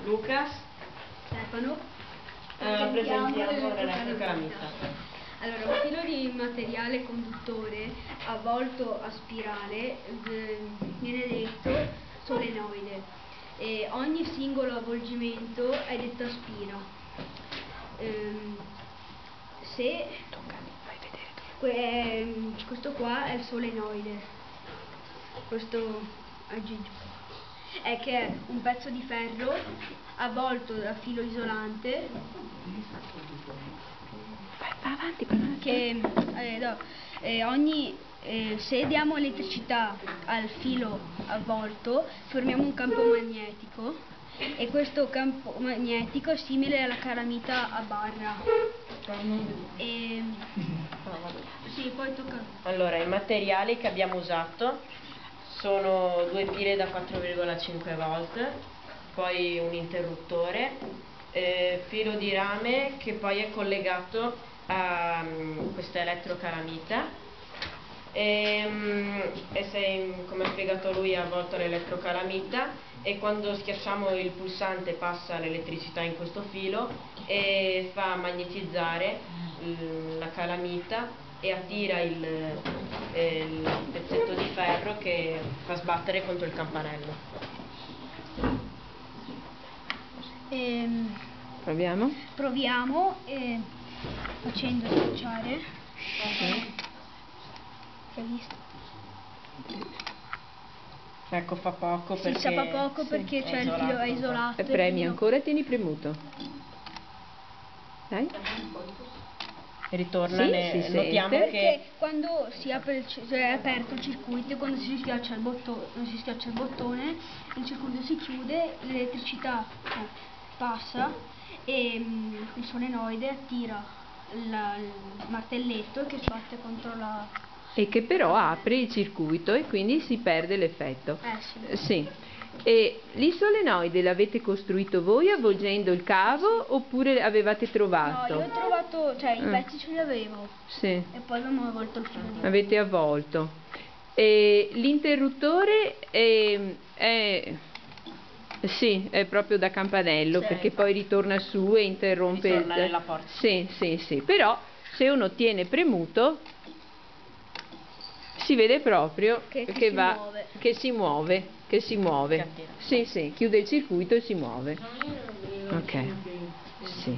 Lucas, Stefano. presentiamo l'elettrocalamita. Allora, un filo di materiale conduttore avvolto a spirale viene detto solenoide e ogni singolo avvolgimento è detta spira. Questo qua è il solenoide, questo è che è un pezzo di ferro avvolto da filo isolante che se diamo elettricità al filo avvolto formiamo un campo magnetico e questo campo magnetico è simile alla calamita a barra. Sì, poi tocca. Allora, i materiali che abbiamo usato sono due pile da 4,5 volt, poi un interruttore, filo di rame che poi è collegato a questa elettrocalamita come ha spiegato lui, ha avvolto l'elettrocalamita e quando schiacciamo il pulsante passa l'elettricità in questo filo e fa magnetizzare la calamita e attira il pezzetto di ferro che fa sbattere contro il campanello. Proviamo facendo schiacciare. Hai visto? Ecco, fa poco perché, fa poco perché c'è il filo è isolato. E premi ancora e tieni premuto. Dai. Ritorna, si notiamo sente. che quando si apre è aperto il circuito e quando si schiaccia il bottone, il circuito si chiude, l'elettricità passa e il solenoide attira il martelletto che sbatte contro la... E che però apre il circuito e quindi si perde l'effetto. Sì. E il solenoide l'avete costruito voi avvolgendo il cavo oppure avevate trovato? No, io ho trovato, i pezzi ce li avevo. Sì. E poi abbiamo avvolto il filo di... Avete avvolto. E l'interruttore sì, è proprio da campanello, sì, perché poi ritorna su e interrompe ritorna nella porta. Sì, però se uno tiene premuto si vede proprio che si muove. Sì, chiude il circuito e si muove. Ok. Sì.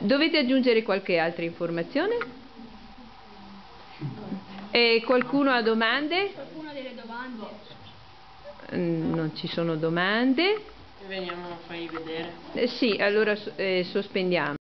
Dovete aggiungere qualche altra informazione? E qualcuno ha domande? Qualcuno ha delle domande? Non ci sono domande. Veniamo a farvi vedere. Sì, allora sospendiamo.